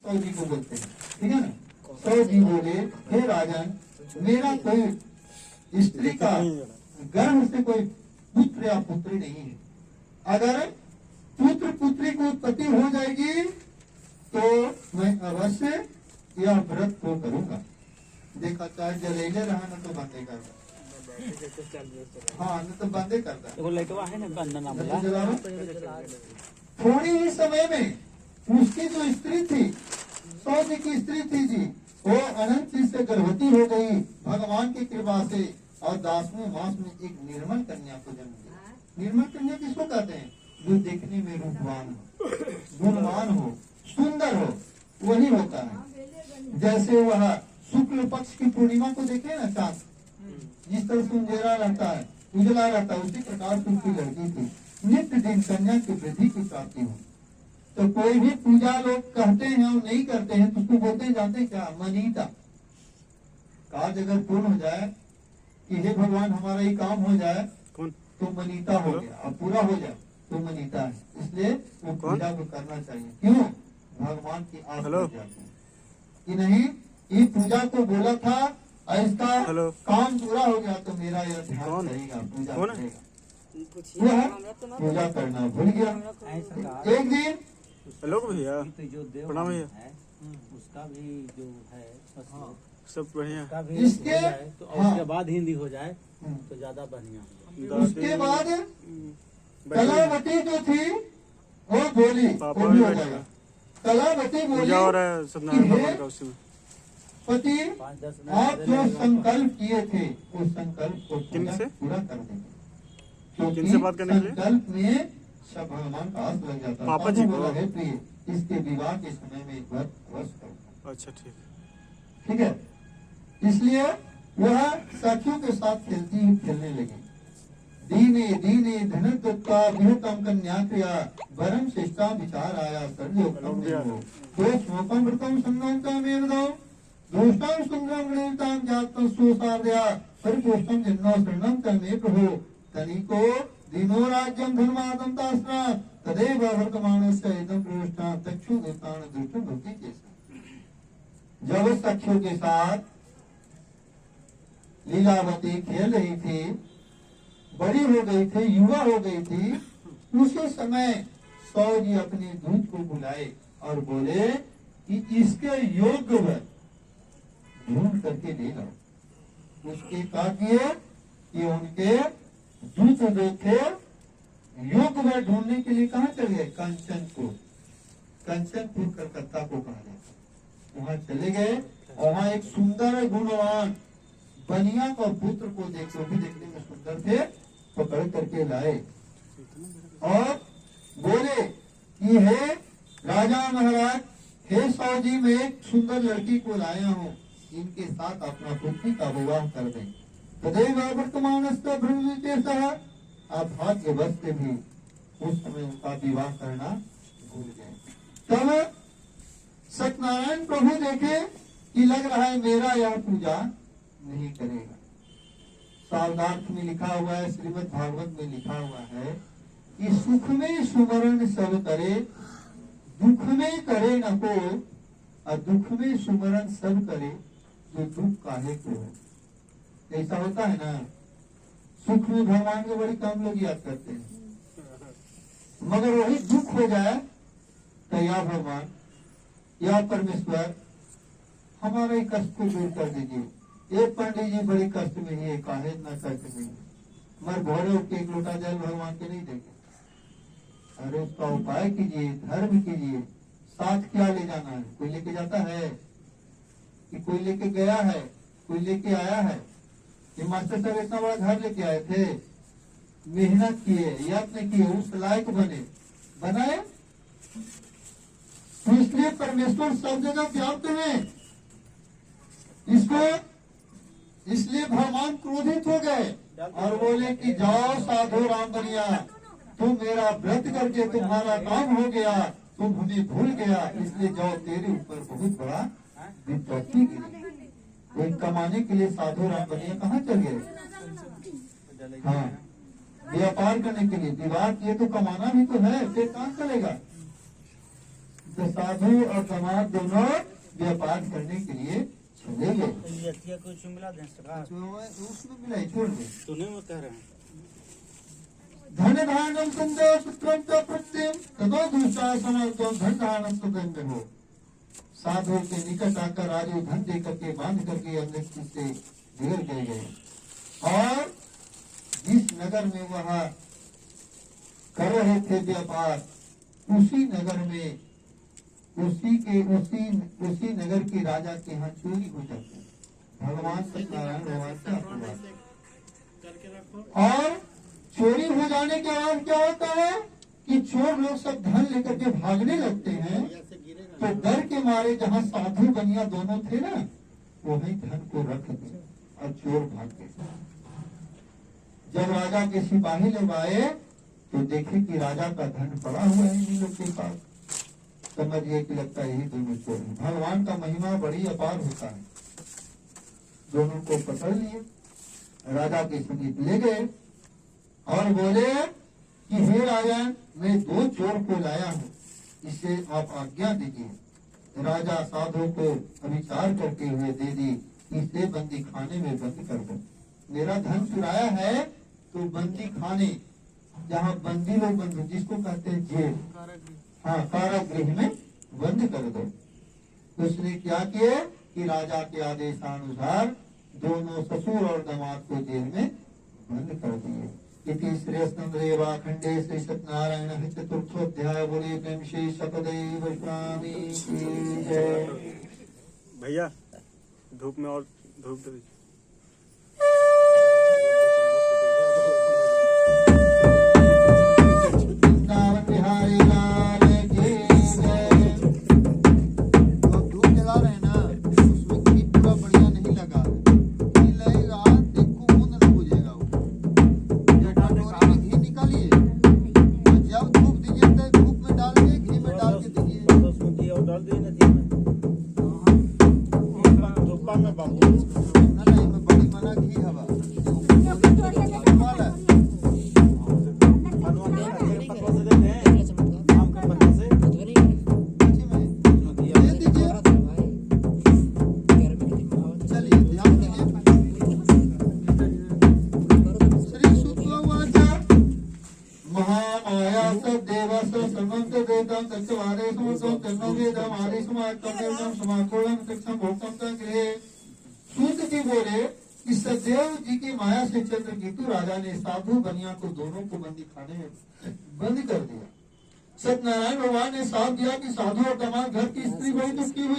सौ जी को बोलते हैं, ठीक है ना। सौ जी बोले, हे राजन, मेरा कोई स्त्री का गर्भ से कोई पुत्र या पुत्री नहीं है। अगर पुत्र पुत्री को उत्पत्ति हो जाएगी तो मैं अवश्य यह व्रत को करूंगा। देखा, चाहे जलेले रहा न तो बंदे करता, हाँ न तो बंदे करता। थोड़ी ही समय में उसकी जो स्त्री थी, 100 जी की स्त्री थी जी, वो अनंत जी से गर्भवती हो गई भगवान की कृपा से, और 10वें मास में एक निर्मल कन्या को जन्म दिया। निर्मल कन्या किसको कहते हैं? जो देखने में रूपवान हो, गुणवान हो, सुंदर हो, वही होता है। जैसे वह शुक्ल पक्ष की पूर्णिमा को देखे ना, चाँद जिस तरह से उंजेरा रहता है, उजला रहता है, उसी प्रकार से उसकी लड़की थी। नित्य दिन कन्या की वृद्धि की प्राप्ति हो। तो कोई भी पूजा लोग कहते हैं और नहीं करते हैं तो उसको बोलते हैं, जानते हैं क्या? मनीता। काज अगर पूर्ण हो जाए कि हे भगवान हमारा ये काम हो जाए तो मनीता हो गया, अब पूरा हो जाए तो मनीता है। इसलिए वो पूजा को करना चाहिए। क्यों? भगवान की आस लग जाती है कि नहीं, ये पूजा को बोला था, इसका काम पूरा हो गया तो मेरा यह ध्यान रहेगा, पूजा करेगा। वह पूजा करना भूल गया। एक दिन हेलो भैया, जो देव प्रणाम भैया, है उसका भी जो है सब बढ़िया। इसके तो उसके बाद हिंदी हो जाए तो ज्यादा बढ़िया। उसके बाद कलावती जो थी वो बोली, वो भी हो जाएगा। कलावती बोली, और सत्यनारायण भगवान का उसी में पति आप जो संकल्प किए थे उस संकल्प को किनसे पूरा कर देंगे। किनसे बात करने के लिए? संकल्प में सब भगवान का आस लग जाता है। पापा जी को है प्रिय, इसके विवाह के समय में एक बार अवश्य करूंगा। अच्छा ठीक है, ठीक है। इसलिए वह साथियों के साथ खेलने लगी। दीने दीने धनुर्दत्ता विहतम कन्या क्रिया वरम श्रेष्ठा विचार आया सर्वोत्तम देवो दोषमोपम व्रतम संगम मेवदो दोषां सुंदरम गणितां जातं सुसारदया परिपोषणं जन्नो शरणं तमे प्रभो तनिको दिनो राज्यं धर्मादं तास्रा तदेव वर्तमानस्य इदं प्रविष्टा चक्षु देवतान दृष्टि भक्ति के। जब सखियों के साथ लीलावती खेल रही थी, बड़ी हो गई थी, युवा हो गई थी, उसी समय 100 जी अपने दूत को बुलाए और बोले कि इसके योग्य वर ढूंढ करके ले लाओ। उसके कहा किए कि उनके दूत जो थे योग्य वर ढूंढने के लिए कहाँ चले गए? कंचनपुर। कंचनपुर कलकत्ता को कहा जाता है। वहां चले गए और वहां एक सुंदर गुणवान बनिया का पुत्र को देखो, भी देखने में सुंदर थे, पकड़ करके लाए और बोले कि हे राजा महाराज, हे 100 जी, मैं एक सुंदर लड़की को लाया हूँ, इनके साथ अपना पुत्री का विवाह कर दें। तदेव वर्तमान आप भाग्यवश से भी उस समय उनका विवाह करना भूल गए। तब सत्यनारायण प्रभु देखे कि लग रहा है मेरा यह पूजा नहीं करेगा। सावधार्थ में लिखा हुआ है, श्रीमद् भागवत में लिखा हुआ है कि सुख में सुमरण सब करे, दुख में करे न को, और दुख में सुमरण सब करे, जो दुख काहे को हो। ऐसा होता है ना, सुख में भगवान के बड़ी कम लोग याद करते हैं, मगर वही दुख हो जाए तो या भगवान या परमेश्वर हमारा ही कष्ट को दूर कर दीजिए। एक पंडित जी बड़ी कष्ट में ही काहे न कष्ट में, मर भोरे उठ के एक लोटा जल भगवान के नहीं देंगे। अरे उसका उपाय कीजिए, धर्म कीजिए। साथ क्या ले जाना है? कोई लेके जाता है कि कोई लेके गया है, कोई लेके आया है? ये मास्टर साहब इतना बड़ा घर लेके आए थे, मेहनत किए, यत्न किए, उस लायक बनाए। तो इसलिए परमेश्वर सब जगह व्याप्त है। इसलिए भगवान क्रोधित हो गए और बोले कि जाओ साधु राम बनिया, तुम मेरा व्रत करके तुम्हारा काम हो गया, तुम हमें भूल गया, इसलिए जाओ, तेरे ऊपर बहुत बड़ा विपत्ति गिरी। एक कमाने के लिए साधु राम बनिया कहाँ चल गए? हाँ, व्यापार करने के लिए। विवाह किए तो कमाना भी तो है, फिर कहाँ चलेगा? तो साधु और दामाद दोनों व्यापार करने के लिए चले गए। ये अतिया कुछ मिला दें सरकार उसमें मिला छोड़ दे। तूने वो कह रहे हैं धन धानम संदेह पुत्रम च प्रत्यम तदो दूसरा समर्थम धन धानम सुगंध हो। साधु के निकट आकर राजू धन दे करके बांध करके अंदर से निकल गए और जिस नगर में वह कर रहे थे व्यापार उसी नगर में उसी नगर के राजा के यहाँ चोरी हो जाती है। भगवान सत्यनारायण भगवान का आशीर्वाद। और चोरी हो जाने के बाद क्या होता है कि चोर लोग सब धन लेकर के भागने लगते हैं। तो डर के मारे जहाँ साधु बनिया दोनों थे ना वही धन को रख दिए और चोर भाग गए। जब राजा के सिपाही लोग आए तो देखे कि राजा का धन पड़ा हुआ है इन लोग के पास। समझिए कि लगता है यही दोनों चोर हैं। भगवान का महिमा बड़ी अपार होता है। दोनों को पकड़ लिए राजा के समीप ले गए और बोले कि हे राजा मैं 2 चोर को लाया हूँ इसे आप आज्ञा दीजिए। राजा साधु को विचार करते हुए दे दी इसे बंदी खाने में बंद कर दो। मेरा धन चुराया है तो बंदी खाने जहाँ बंदी लोग बंद जिसको कहते हैं जेल हाँ कारागृह में बंद कर दो। उसने क्या किया कि राजा के आदेशानुसार दोनों ससुर और दामाद को जेल में बंद कर दिए। इति श्री स्कंददेवा खंडे श्री सत्यनारायण चतुर्थोध्याय बोले प्रेम श्री सतदेव स्वामी की जय। भैया धूप में और धूप दे दीजिए। वृंदावन बिहारी लाल की जय। तो धूप जला रहे हैं ना उसमें घी पूरा बढ़िया नहीं लगा। घी लगेगा देखो मुंह न बुझेगा वो। जब कटोरी में घी निकालिए और जब धूप दीजिए तो धूप में डाल के घी में डाल के दीजिए। तो उसमें घी और डाल दिए नदी में धूपा में बाबू नहीं मैं बड़ी मना घी हवा वाला पत्ता से देते हैं आम का पत्ता से अच्छी में दे दीजिए। चलिए ध्यान दीजिए। श्री सुतवाच महामाया सदेव समंत देवं तत्वारे समस्तम तन्नो वेदम आदि समाकर्तव्यम समाकोलम तक्षम भोक्तम तंग्रे। सूत जी बोले कि सदैव जी की माया से चंद्रकेतु राजा ने साधु बनिया को दोनों को बंदी खाने में बंद कर दिया। सत्यनारायण भगवान ने साथ दिया कि साधु और दामाद घर की स्त्री बड़ी दुखी हुई।